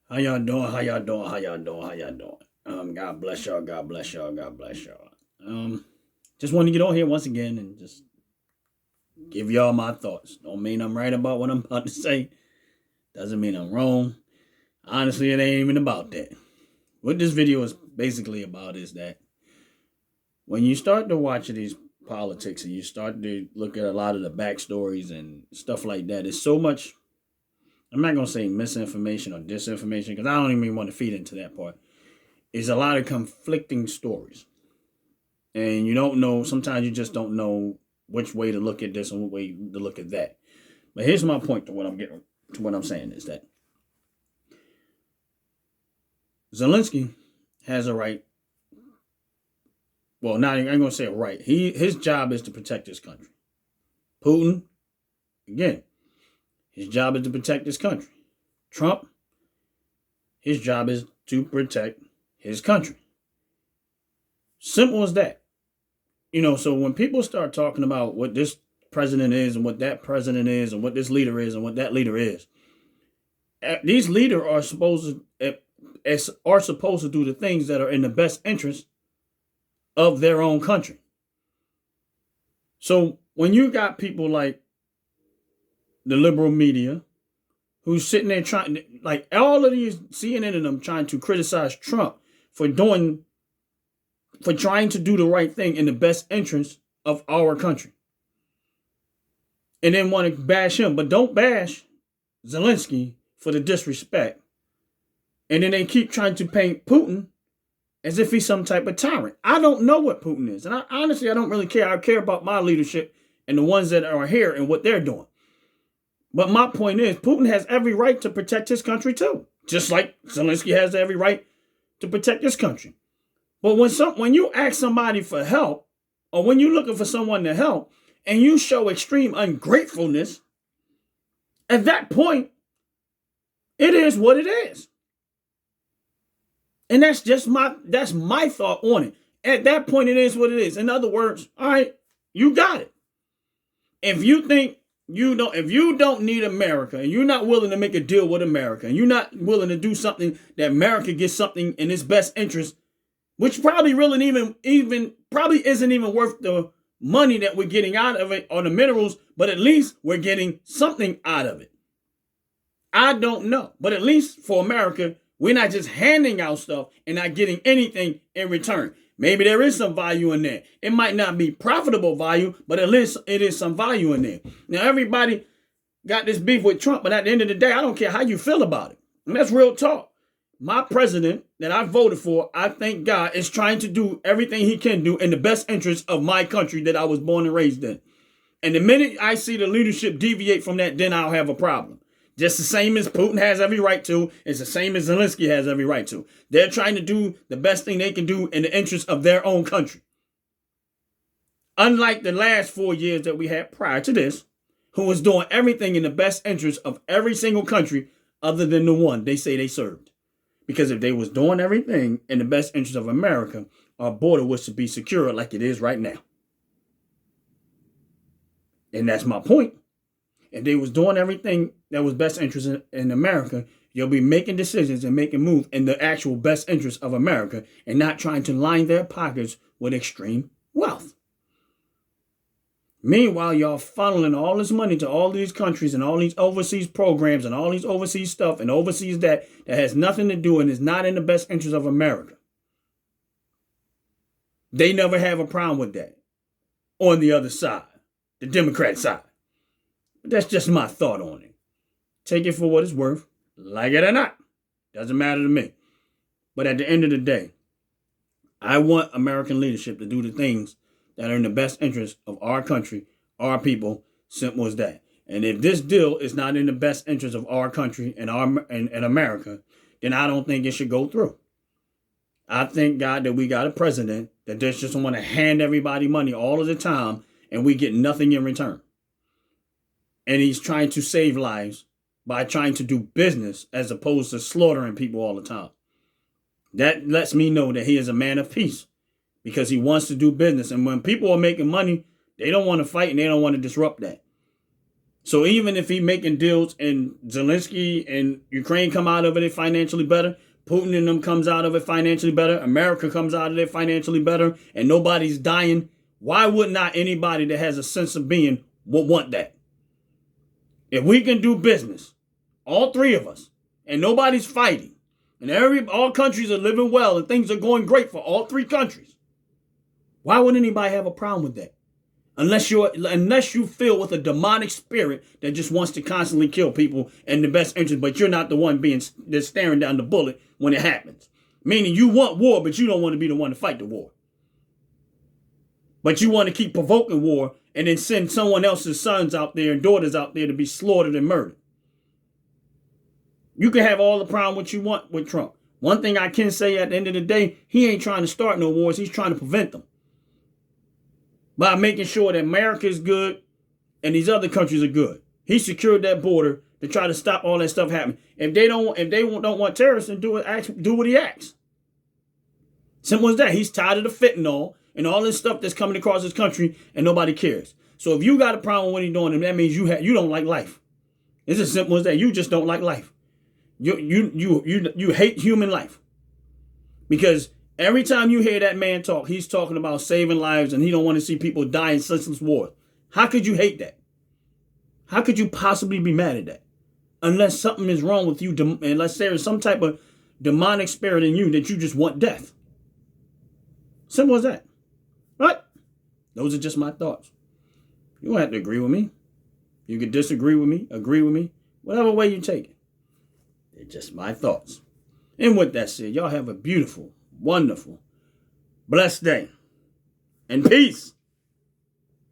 How y'all doing? How y'all doing? How y'all doing? How y'all doing? God bless y'all. God bless y'all. God bless y'all. Just want to get on here once again and just give y'all my thoughts. Don't mean I'm right about what I'm about to say. Doesn't mean I'm wrong. Honestly, it ain't even about that. What this video is basically about is that when you start to watch these politics and you start to look at a lot of the backstories and stuff like that, it's so much. I'm not gonna say misinformation or disinformation because I don't even want to feed into that part. Is a lot of conflicting stories. And you don't know, sometimes you just don't know which way to look at this and what way to look at that. But here's my point to what I'm getting to what I'm saying is that Zelensky has a right. Well, not I'm gonna say a right. His job is to protect his country. Putin, again, his job is to protect his country. Trump, his job is to protect his country. Simple as that. So when people start talking about what this president is and what that president is and what this leader is and what that leader is, these leaders are supposed to do the things that are in the best interest of their own country. So when you got people like the liberal media who's sitting there trying, like all of these CNN and them trying to criticize Trump for trying to do the right thing in the best interest of our country. And then want to bash him, but don't bash Zelensky for the disrespect. And then they keep trying to paint Putin as if he's some type of tyrant. I don't know what Putin is. And honestly, I don't really care. I care about my leadership and the ones that are here and what they're doing. But my point is, Putin has every right to protect his country too. Just like Zelensky has every right to protect his country. But when you ask somebody for help, or when you're looking for someone to help, and you show extreme ungratefulness, at that point, it is what it is. And that's my thought on it. At that point, it is what it is. In other words, all right, you got it. If you think if you don't need America and you're not willing to make a deal with America and you're not willing to do something that America gets something in its best interest, which probably really probably isn't even worth the money that we're getting out of it or the minerals, but at least we're getting something out of it. I don't know, but at least for America, we're not just handing out stuff and not getting anything in return. Maybe there is some value in there. It might not be profitable value, but at least it is some value in there. Now, everybody got this beef with Trump, but at the end of the day, I don't care how you feel about it. And that's real talk. My president that I voted for, I thank God, is trying to do everything he can do in the best interest of my country that I was born and raised in. And the minute I see the leadership deviate from that, then I'll have a problem. Just the same as Putin has every right to. It's the same as Zelensky has every right to. They're trying to do the best thing they can do in the interest of their own country. Unlike the last 4 years that we had prior to this, who was doing everything in the best interest of every single country other than the one they say they served. Because if they was doing everything in the best interest of America, our border was to be secure like it is right now. And that's my point. If they was doing everything that was best interest in America, you'll be making decisions and making moves in the actual best interest of America and not trying to line their pockets with extreme wealth. Meanwhile, y'all funneling all this money to all these countries and all these overseas programs and all these overseas stuff and overseas that has nothing to do and is not in the best interest of America. They never have a problem with that on the other side, the Democrat side. That's just my thought on it. Take it for what it's worth, like it or not. Doesn't matter to me. But at the end of the day, I want American leadership to do the things that are in the best interest of our country, our people. Simple as that. And if this deal is not in the best interest of our country and America, then I don't think it should go through. I thank God that we got a president that just want to hand everybody money all of the time and we get nothing in return. And he's trying to save lives by trying to do business as opposed to slaughtering people all the time. That lets me know that he is a man of peace because he wants to do business. And when people are making money, they don't want to fight and they don't want to disrupt that. So even if he making deals and Zelensky and Ukraine come out of it financially better, Putin and them comes out of it financially better, America comes out of it financially better, and nobody's dying, why would not anybody that has a sense of being would want that? If we can do business, all three of us, and nobody's fighting, and all countries are living well and things are going great for all three countries, why would anybody have a problem with that? Unless you feel with a demonic spirit that just wants to constantly kill people in the best interest, but you're not the one that's staring down the bullet when it happens. Meaning you want war, but you don't want to be the one to fight the war. But you want to keep provoking war and then send someone else's sons out there and daughters out there to be slaughtered and murdered. You can have all the problem what you want with Trump. One thing I can say at the end of the day, he ain't trying to start no wars. He's trying to prevent them. By making sure that America is good and these other countries are good. He secured that border to try to stop all that stuff happening. If they don't want terrorists, then do what he asks. Simple as that. He's tired of the fentanyl and all this stuff that's coming across his country and nobody cares. So if you got a problem with what he's doing, then that means you don't like life. It's as simple as that. You just don't like life. You hate human life. Because every time you hear that man talk, he's talking about saving lives and he don't want to see people die in senseless war. How could you hate that? How could you possibly be mad at that? Unless something is wrong with you, unless there is some type of demonic spirit in you that you just want death. Simple as that. Right? Those are just my thoughts. You don't have to agree with me. You can disagree with me, agree with me, whatever way you take it. They're just my thoughts. And with that said, y'all have a beautiful, wonderful, blessed day. And peace.